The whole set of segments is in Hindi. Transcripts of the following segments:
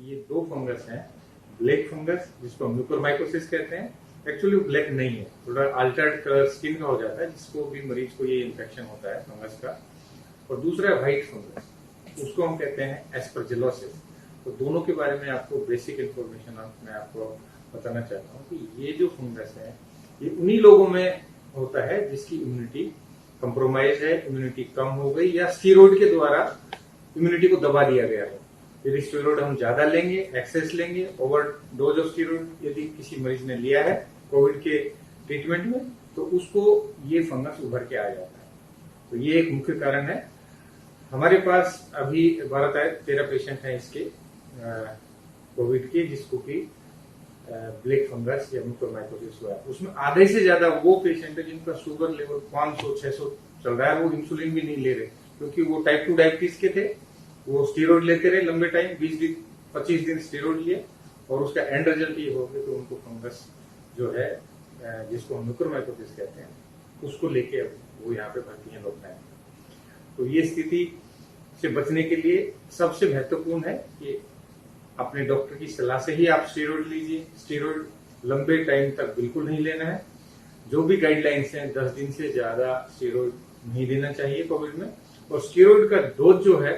ये दो फंगस हैं, ब्लैक फंगस जिसको हम म्यूकोरमाइकोसिस कहते हैं। एक्चुअली वो ब्लैक नहीं है, थोड़ा अल्टर्ड कलर स्किन का हो जाता है, जिसको भी मरीज को ये इन्फेक्शन होता है फंगस का। और दूसरा है व्हाइट फंगस, उसको हम कहते हैं एस्परजिलोसिस। तो दोनों के बारे में आपको बेसिक इन्फॉर्मेशन मैं आपको बताना चाहता हूँ कि ये जो फंगस है ये उन्हीं लोगों में होता है जिसकी इम्यूनिटी कंप्रोमाइज है, इम्यूनिटी कम हो गई या स्टीरॉयड के द्वारा इम्यूनिटी को दबा दिया गया है। यदि स्टीरॉयड हम ज्यादा लेंगे, एक्सेस लेंगे, ओवर डोज ऑफ स्टीरॉयड यदि किसी मरीज ने लिया है कोविड के ट्रीटमेंट में, तो उसको ये फंगस उभर के आ जाता है। तो ये एक मुख्य कारण है। हमारे पास अभी 12-13 पेशेंट हैं इसके कोविड के, जिसको कि ब्लैक फंगस या म्यूकोरमाइकोसिस हुआ है। उसमें आधे से ज्यादा वो पेशेंट है जिनका शुगर लेवल 500-600 चल रहा है, वो इंसुलिन भी नहीं ले रहे, क्योंकि वो टाइप 2 डायबिटीज के थे। वो स्टीरॉयड लेते रहे लंबे टाइम, 20 दिन 25 दिन स्टीरॉयड लिए, और उसका एंड रिजल्ट ये हो गया तो उनको फंगस जो है जिसको हम म्यूकोरमाइकोसिस कहते हैं, उसको लेके वो यहाँ पे भर्ती हैं लोग हैं। तो ये स्थिति से बचने के लिए सबसे महत्वपूर्ण है कि अपने डॉक्टर की सलाह से ही आप स्टीरॉयड लीजिए। स्टीरॉयड लंबे टाइम तक बिल्कुल नहीं लेना है। जो भी गाइडलाइंस हैं, 10 दिन से ज्यादा स्टीरॉयड नहीं देना चाहिए कोविड में। और स्टीरॉयड का डोज जो है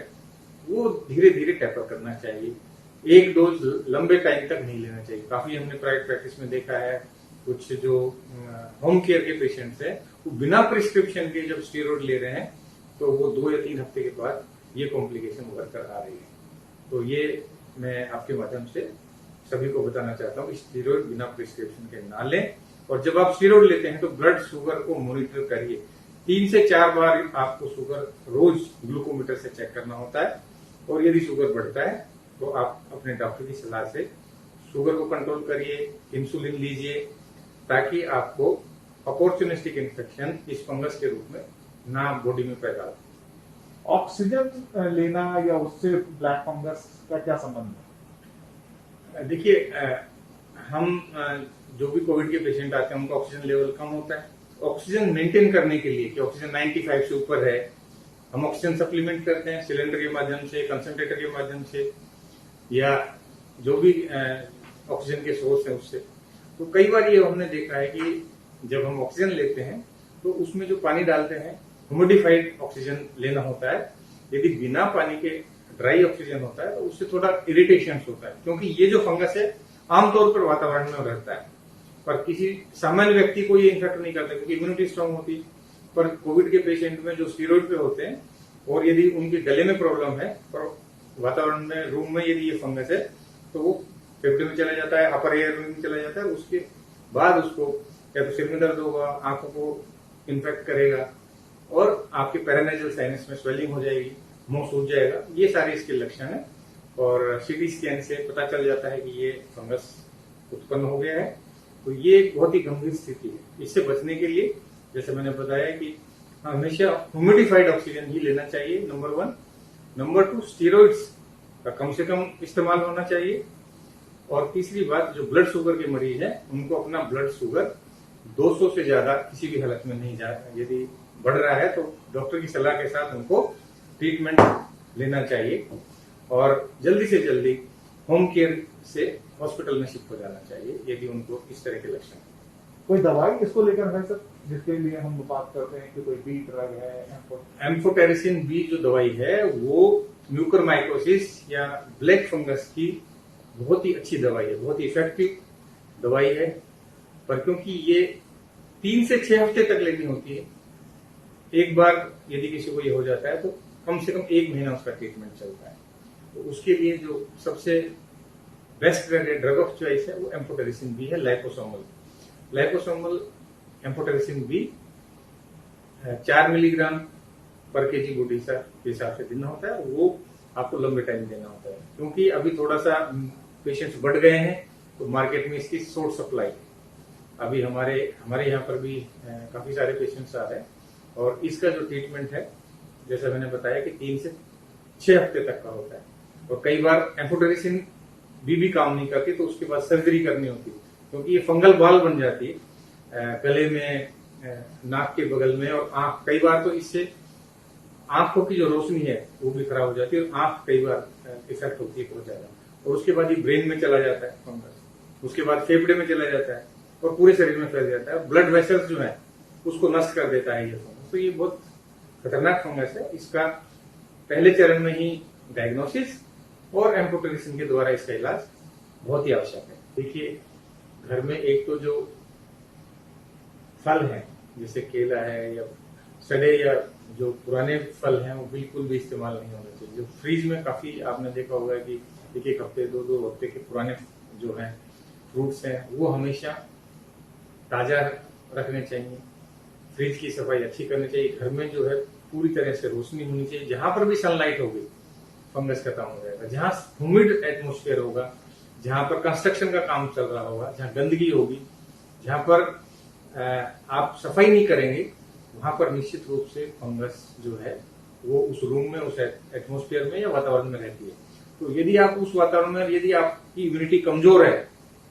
वो धीरे धीरे टेपर करना चाहिए। एक डोज लंबे टाइम तक नहीं लेना चाहिए। काफी हमने प्राइवेट प्रैक्टिस में देखा है, कुछ जो होम केयर के पेशेंट्स हैं वो बिना प्रिस्क्रिप्शन के जब स्टीरॉयड ले रहे हैं तो वो 2 या 3 हफ्ते के बाद ये कॉम्प्लिकेशन उभर कर आ रही है। तो ये मैं आपके माध्यम से सभी को बताना चाहता हूँ कि स्टीरॉयड बिना प्रिस्क्रिप्शन के ना लें। और जब आप स्टीरॉयड लेते हैं तो ब्लड शुगर को मॉनिटर करिए। 3 से 4 बार आपको शुगर रोज ग्लूकोमीटर से चेक करना होता है। और यदि शुगर बढ़ता है तो आप अपने डॉक्टर की सलाह से शुगर को कंट्रोल करिए, इंसुलिन लीजिए, ताकि आपको अपॉर्चुनिस्टिक इन्फेक्शन इस फंगस के रूप में ना बॉडी में पैदा हो। ऑक्सीजन लेना या उससे ब्लैक फंगस का क्या संबंध है? देखिए, हम जो भी कोविड के पेशेंट आते हैं उनका ऑक्सीजन लेवल कम होता है। ऑक्सीजन मेंटेन करने के लिए कि ऑक्सीजन 95 से ऊपर है, हम ऑक्सीजन सप्लीमेंट करते हैं सिलेंडर के माध्यम से, कंसंट्रेटर के माध्यम से, या जो भी ऑक्सीजन के सोर्स है उससे। तो कई बार ये हमने देखा है कि जब हम ऑक्सीजन लेते हैं तो उसमें जो पानी डालते हैं ह्यूमिडिफाइड ऑक्सीजन लेना होता है। यदि बिना पानी के ड्राई ऑक्सीजन होता है तो उससे थोड़ा इरिटेशन होता है, क्योंकि ये जो फंगस है आमतौर पर वातावरण में रहता है, पर किसी सामान्य व्यक्ति को ये इन्फेक्ट नहीं करता क्योंकि इम्यूनिटी स्ट्रांग होती है। पर कोविड के पेशेंट में जो स्टीरॉयड पे होते हैं और यदि उनके गले में प्रॉब्लम है और वातावरण में, रूम में यदि ये फंगस है तो वो फेफड़े में चला जाता है, अपर एयर में चला जाता है। उसके बाद उसको या तो सिर में दर्द होगा, आंखों को इन्फेक्ट करेगा, और आपके पैरानेजल साइनस में स्वेलिंग हो जाएगी, मुंह सूज जाएगा। ये सारे इसके लक्षण है। और सीटी स्कैन से पता चल जाता है कि ये फंगस उत्पन्न हो गया है। तो ये एक बहुत ही गंभीर स्थिति है। इससे बचने के लिए जैसे मैंने बताया कि हमेशा ह्यूमिडिफाइड ऑक्सीजन ही लेना चाहिए, नंबर 1। नंबर 2, स्टीरॉइड्स का कम से कम इस्तेमाल होना चाहिए। और तीसरी बात, जो ब्लड शुगर के मरीज हैं उनको अपना ब्लड शुगर 200 से ज्यादा किसी भी हालत में नहीं जाए। यदि बढ़ रहा है तो डॉक्टर की सलाह के साथ उनको ट्रीटमेंट लेना चाहिए और जल्दी से जल्दी होम केयर से हॉस्पिटल में शिफ्ट हो जाना चाहिए यदि उनको इस तरह के लक्षण हैं। कोई दवाई इसको लेकर है सर, जिसके लिए हम बात करते हैं कि कोई बी ड्रग है? एम्फोटेरिसिन बी जो दवाई है वो म्यूकोरमाइकोसिस या ब्लैक फंगस की बहुत ही अच्छी दवाई है, बहुत ही इफेक्टिव दवाई है। पर क्योंकि ये 3 से 6 हफ्ते तक लेनी होती है, एक बार यदि किसी को ये हो जाता है तो कम से कम 1 महीना उसका ट्रीटमेंट चलता है। तो उसके लिए जो सबसे बेस्ट ड्रग ऑफ चॉइस है वो एम्फोटेरिसिन बी है, लाइपोसोमल एम्फोटेरिसिन बी 4 मिलीग्राम पर केजी बॉडी के हिसाब से देना होता है। वो आपको लंबे टाइम देना होता है, क्योंकि अभी थोड़ा सा पेशेंट्स बढ़ गए हैं तो मार्केट में इसकी शॉर्ट सप्लाई है। अभी हमारे यहाँ पर भी काफी सारे पेशेंट्स आ रहे हैं। और इसका जो ट्रीटमेंट है जैसा मैंने बताया कि 3 से 6 हफ्ते तक का होता है। और कई बार एम्फोटेरिसिन भी काम नहीं करती तो उसके बाद सर्जरी करनी होती है, क्योंकि ये फंगल बाल बन जाती है गले में, नाक के बगल में और आंख। कई बार तो इससे आंखों की जो रोशनी है वो भी खराब हो जाती है और आंख कई बार इफेक्ट होती है बहुत ज्यादा। और उसके बाद ये ब्रेन में चला जाता है फंगस, उसके बाद फेफड़े में चला जाता है और पूरे शरीर में फैल जाता है। ब्लड वेसल्स जो है उसको नष्ट कर देता है ये फंगस। तो ये बहुत खतरनाक फंगस है। इसका पहले चरण में ही डायग्नोसिस और एम्पुटेशन के द्वारा इसका इलाज बहुत ही आवश्यक है। देखिए, घर में एक तो जो फल है जैसे केला है या सड़े या जो पुराने फल हैं वो बिल्कुल भी इस्तेमाल नहीं होने चाहिए। जो फ्रीज में काफी आपने देखा होगा कि एक हफ्ते दो हफ्ते के पुराने जो हैं फ्रूट्स हैं वो हमेशा ताजा रखने चाहिए। फ्रिज की सफाई अच्छी करनी चाहिए। घर में जो है पूरी तरह से रोशनी होनी चाहिए। जहां पर भी सनलाइट होगी फंगस खत्म हो जाएगा। जहां ह्यूमिड एटमोस्फेयर होगा, जहां पर कंस्ट्रक्शन का काम चल रहा होगा, जहां गंदगी होगी, जहां पर आप सफाई नहीं करेंगे, वहां पर निश्चित रूप से फंगस जो है वो उस रूम में, उस एटमोस्फेयर में या वातावरण में रहती है। तो यदि आप उस वातावरण में, यदि आपकी इम्यूनिटी कमजोर है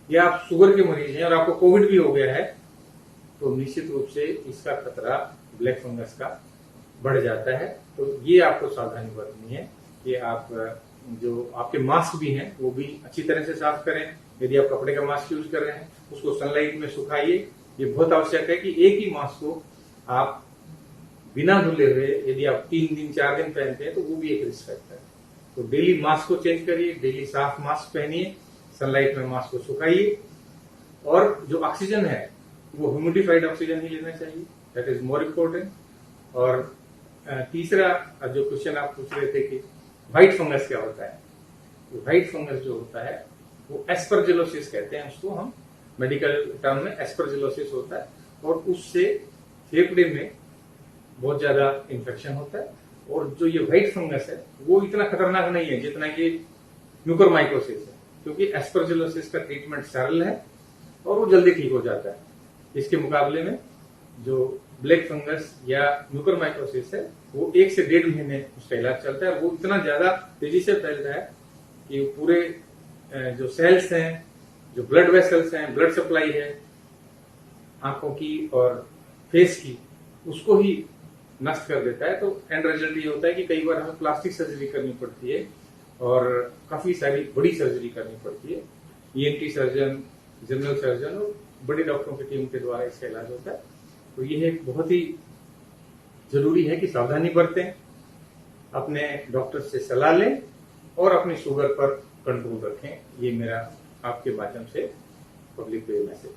या आप शुगर के मरीज हैं और आपको कोविड भी हो गया है, तो निश्चित रूप से इसका खतरा ब्लैक फंगस का बढ़ जाता है। तो ये आपको सावधानी बरतनी है कि आप जो आपके मास्क भी हैं वो भी अच्छी तरह से साफ करें। यदि आप कपड़े का मास्क यूज कर रहे हैं उसको सनलाइट में सुखाइए। ये बहुत आवश्यक है कि एक ही मास्क को आप बिना धुले हुए यदि आप 3 दिन 4 दिन पहनते हैं तो वो भी एक रिस्क फैक्टर है। तो डेली मास्क को चेंज करिए, डेली साफ मास्क पहनिए, सनलाइट में मास्क को सुखाइए। और जो ऑक्सीजन है वो ह्यूमिडिफाइड ऑक्सीजन ही लेना चाहिए, दैट इज मोर इम्पोर्टेंट। और तीसरा जो क्वेश्चन आप पूछ रहे थे कि व्हाइट फंगस क्या होता है, तो व्हाइट फंगस जो होता है वो एस्परजिलोसिस कहते हैं उसको, हम मेडिकल टर्म में एस्परजिलोसिस होता है। और उससे फेफड़े में बहुत ज्यादा इन्फेक्शन होता है। और जो ये व्हाइट फंगस है वो इतना खतरनाक नहीं है जितना कि म्यूकोरमाइकोसिस है, क्योंकि एस्परजिलोसिस का ट्रीटमेंट सरल है और वो जल्दी ठीक हो जाता है। इसके मुकाबले में जो ब्लैक फंगस या म्यूकोरमाइकोसिस है वो 1 से 1.5 महीने उसका इलाज चलता है। वो इतना ज्यादा तेजी से फैलता है कि पूरे जो सेल्स हैं, जो ब्लड वेसल्स हैं, ब्लड सप्लाई है आंखों की और फेस की, उसको ही नष्ट कर देता है। तो एंड रिजल्ट ये होता है कि कई बार हमें प्लास्टिक सर्जरी करनी पड़ती है और काफी सारी बड़ी सर्जरी करनी पड़ती है। ईएनटी सर्जन, जनरल सर्जन और बड़े डॉक्टरों की टीम के द्वारा इसका इलाज होता है। तो ये एक बहुत ही जरूरी है कि सावधानी बरतें, अपने डॉक्टर से सलाह लें और अपनी शुगर पर कंट्रोल रखें। ये मेरा आपके माध्यम से पब्लिक को मैसेज।